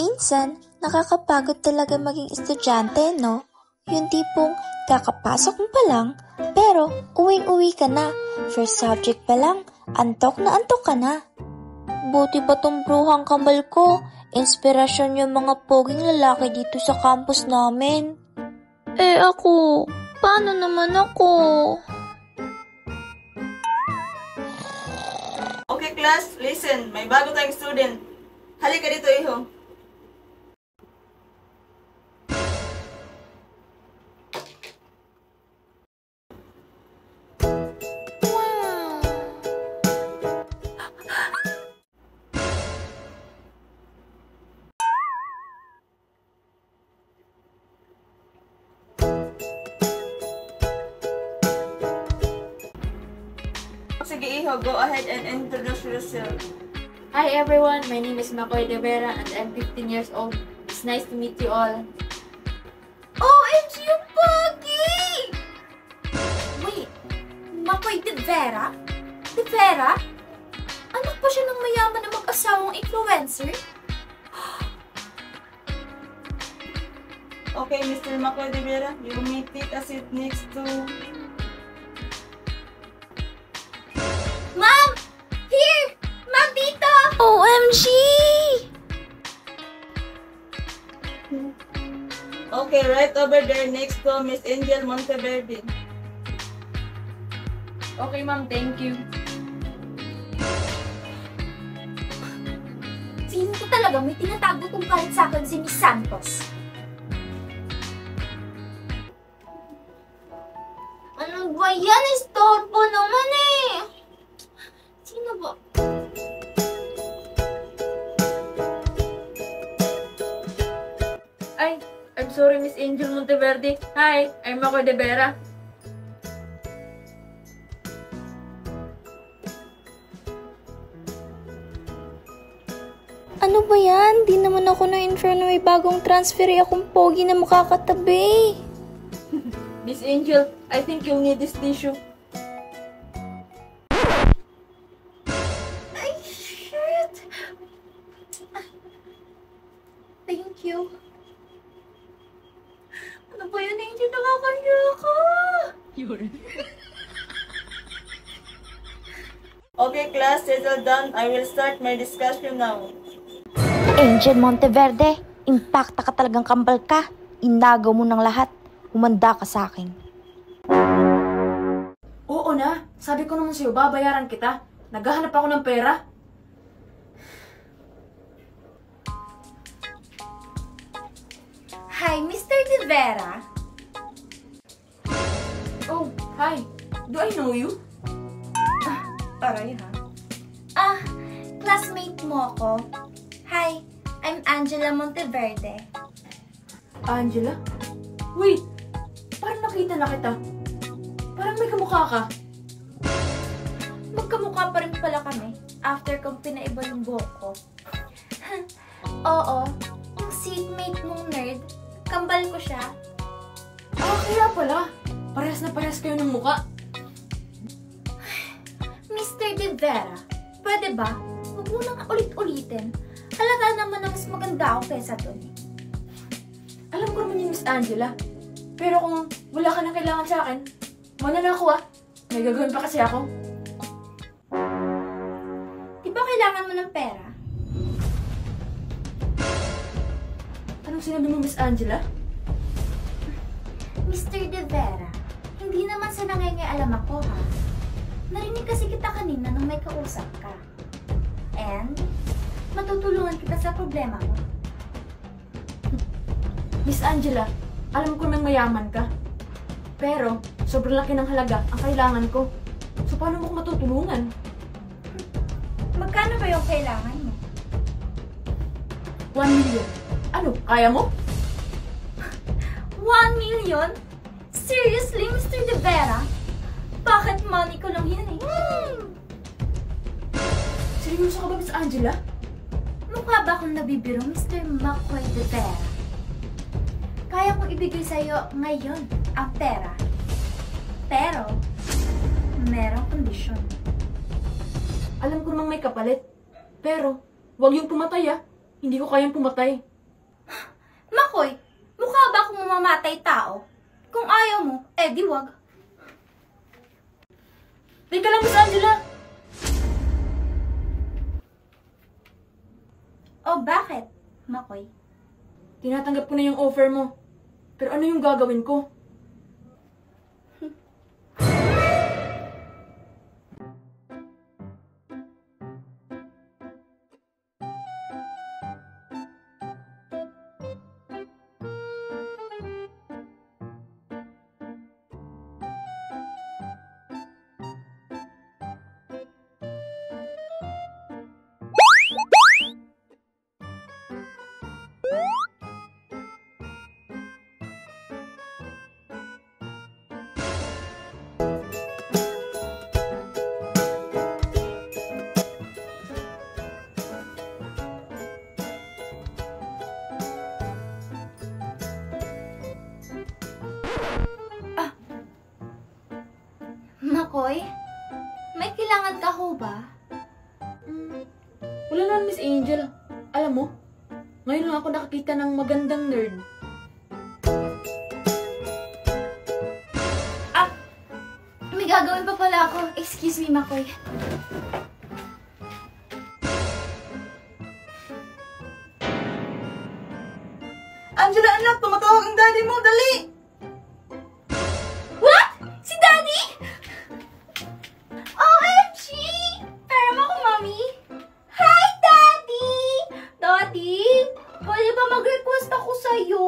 Minsan, nakakapagod talaga maging estudyante, no? Yung tipong kakapasok mo pa lang, pero uwing-uwi ka na. First subject pa lang, antok na antok ka na. Buti ba tong bruhang kambal ko? Inspirasyon yung mga poging lalaki dito sa campus namin. Eh ako, paano naman ako? Okay class, listen. May bago tayong student. Halika dito, iho. Sige, iho. Go ahead and introduce yourself. Hi everyone, my name is Makoy De Vera and I'm 15 years old. It's nice to meet you all. OMG, yung pogi! Wait, Makoy De Vera? De Vera? Anak pa siya ng mayaman na mag-asawang influencer? Okay, Mr. Makoy De Vera, you may take a seat next to... Ma'am! Here! Ma'am, dito! OMG! Okay, right over there next to Miss Angel Monteverde. Okay ma'am, thank you. Feeling ko talaga may tinatago kong kahit sa akin si Miss Santos. Ano ba yan? Istorbo naman eh! Sino ba? Ay, I'm sorry Miss Angel Monteverde. Hi, I'm Makoy De Vera. Ano ba yan? Di naman ako na-intro na may bagong transferi akong pogi na makakatabi. Miss Angel, I think you'll need this tissue. Ay, shit! Thank you. Ano ba yun, Angel? Nakakaya ka! Okay, class, settle down. I will start my discussion now. Angel Monteverde, impacta ka talagang kambal ka. Inagaw mo ng lahat. Humanda ka sa akin. Oo na, sabi ko naman sa'yo, babayaran kita. Naghahanap ako ng pera. Hi, Mr. De Vera. Oh, hi. Do I know you? Aray ha? Classmate mo ako. Hi, I'm Angela Monteverde. Angela? Wait, parang nakita na kita. Parang may kamukha ka. Magkamukha pa rin pala kami after kong pinaiba yung buhok ko. Oo, yung seatmate mong nerd, kambal ko siya. Kaya pala. Parehas na parehas kayo ng muka. Mr. De Vera, pwede ba? Huwag mo nang ulit-ulitin. Halata naman na mas maganda ako kesa dun. Alam ko naman yung Miss Angela. Pero kung wala ka nang kailangan sa akin, mana na ako ah. May gagawin pa kasi ako. Di ba kailangan mo ng pera? Anong sinabi mo, Miss Angela? Mr. De Vera, hindi naman sa nangyayaalam ako ha. Narinig kasi kita kanina nung may kausap ka. And, matutulungan kita sa problema mo. Miss Angela, alam ko nang mayaman ka. Pero, sobrang laki ng halaga ang kailangan ko. So, paano mo ko matutulungan? Magkano ba yung kailangan mo? 1 million. Ano, kaya mo? 1 million? Seriously, Mr. De Vera? Bakit money ko lang yan eh? Seryoso ka ba, Miss Angela? Mukha ba akong nabibiro, Mr. Makoy De Vera? Kaya kong ibigay sa'yo ngayon ang pera. Pero, merong kondisyon. Alam ko namang may kapalit. Pero, huwag yung pumatay ah. Hindi ko kayang pumatay. Makoy, mukha ba akong mamamatay tao? Kung ayaw mo, di wag. Teka lang, Miss Angela. O bakit, Makoy? Tinatanggap ko na yung offer mo. Pero ano yung gagawin ko? Makoy, may kailangan ka ho ba? Wala naman, Miss Angel. Alam mo, ngayon lang ako nakakita ng magandang nerd. May gagawin pa pala ako. Excuse me, Makoy. Angela, anak, tumatawag ang daddy mo. Dali! What? Si Daddy? OMG! Pero ako, Mami. Hi, Daddy! Daddy, pwede ba mag-request ako sa'yo?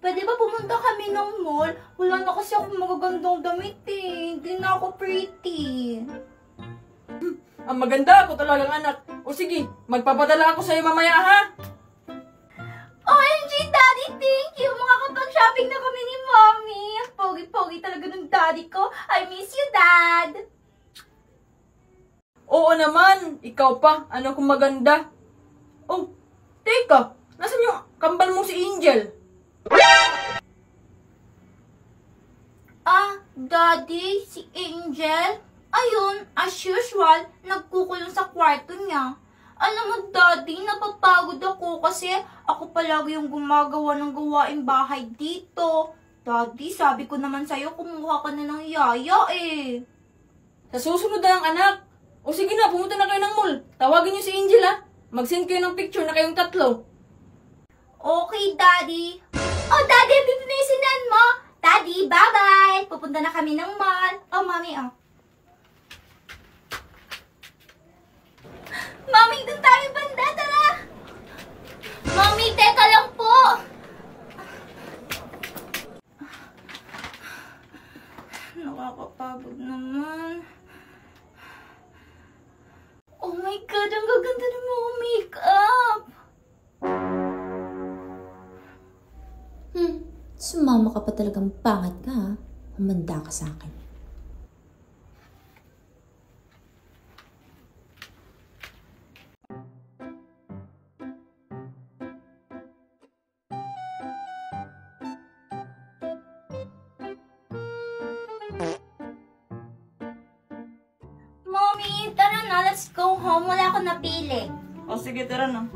Pwede ba pumunta kami ng mall? Wala na kasi ako magagandang damit eh. Hindi na ako pretty. Ang maganda ako talagang anak. O sige, magpapadala ako sa'yo mamaya ha. OMG, Daddy, thank you! Makakapag-shopping na kami ni Mommy. Ang pogi-pogi talaga ng Daddy ko. I miss you, Dad! Oo naman, ikaw pa. Ano kung maganda? Oh, teka. Nasaan yung kambal mo si Angel? Daddy, si Angel? Ayun, as usual, nagkukulong sa kwarto niya. Alam mo, Daddy, napapagod ako kasi ako palagi yung gumagawa ng gawaing bahay dito. Daddy, sabi ko naman sa'yo, kumuha ka na ng yaya eh. Sa susunod na lang anak. O sige na, pumunta na kayo ng mall. Tawagin niyo si Angel ha. Mag-send kayo ng picture na kayong tatlo. Okay, Daddy. Oh, Daddy, dito na yung sinan mo. Daddy, bye-bye. Pupunta na kami ng mall. Oh, Mommy, oh. Mommy, doon tayo banda, tara. Mommy, teka lang po. Nakakapagod naman. Oh my God, ang gaganda ng mga makeup. Sumama ka pa talagang pangat ka ha. Humanda ka sa akin. Mommy, tara na, let's go home. Wala akong napili. O sige, tara na.